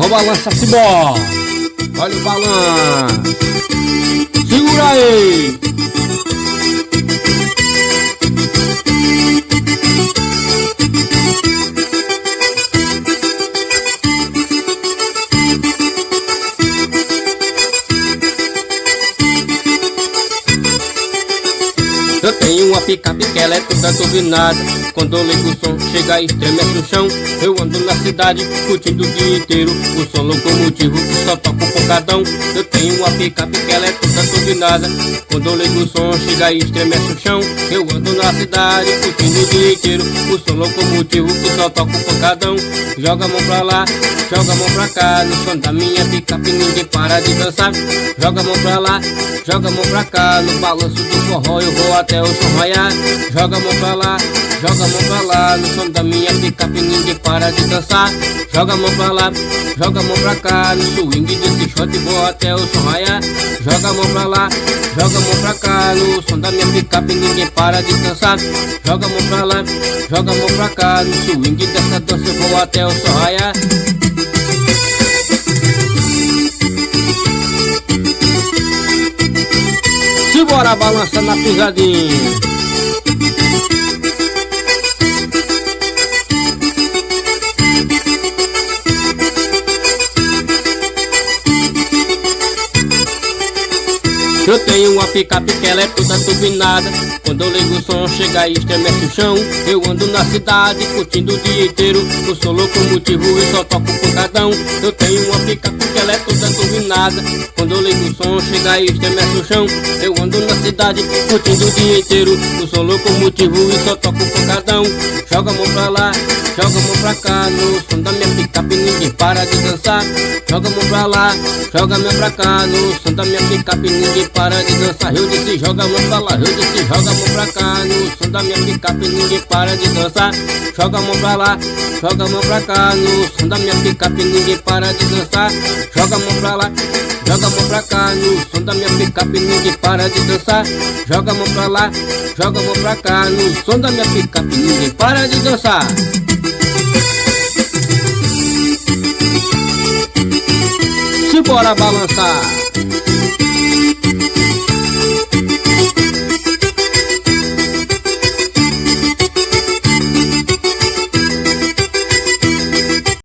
Ó o balança cibó. Olha o balanço. Segura aí. Eu tenho uma picape que ela é toda turbinada. Quando eu ligo o som, chega e estremece o chão. Eu ando na cidade, curtindo o dia inteiro o som locomotivo que só toca um pancadão. Eu tenho uma picape que ela é toda turbinada. Quando eu ligo o som, chega e estremece o chão. Eu ando na cidade, curtindo o dia inteiro o som locomotivo que só toca um pancadão. Joga a mão pra lá, joga a mão pra cá. No som da minha picape ninguém para de dançar. Joga a mão pra lá, joga a mão pra cá. No balanço do forró eu vou até o som raiar. Joga a mão pra lá, joga a mão pra lá. No som da minha picape ninguém para de dançar. Joga a mão pra lá, joga a mão pra cá. No swing desse shot vou até o som raiar. Joga a mão pra lá, joga a mão pra cá. No som da minha picape ninguém para de dançar. Joga a mão pra lá, joga a mão pra cá. No swing dessa dança eu vou até o som raiar. Simbora balançar na pisadinha. Eu tenho uma picape que ela é toda turbinada. Quando eu ligo o som, chega e estremece o chão. Eu ando na cidade, curtindo o dia inteiro o som locomotivo e só toco um pancadão. Eu tenho uma picape que ela é toda turbinada. Quando eu ligo o som, chega e estremece o chão. Eu ando na cidade, curtindo o dia inteiro o som locomotivo e só toco um pancadão. Joga a mão pra lá, joga a mão pra cá. No som da minha picape ninguém para de dançar. Joga a mão pra lá, joga a mão pra cá. No som da minha picape ninguém para de dançar. Eu disse joga a mão pra lá, eu disse joga a mão pra cá. No som da minha picape ninguém para de dançar. Joga a mão pra lá, joga a mão pra cá. No som da minha picape ninguém para de dançar. Joga a mão pra lá, joga a mão pra cá. No som da minha picape ninguém para de dançar. Joga a mão pra lá, joga a mão pra cá. No som da minha picape ninguém para de dançar. Simbora balançar.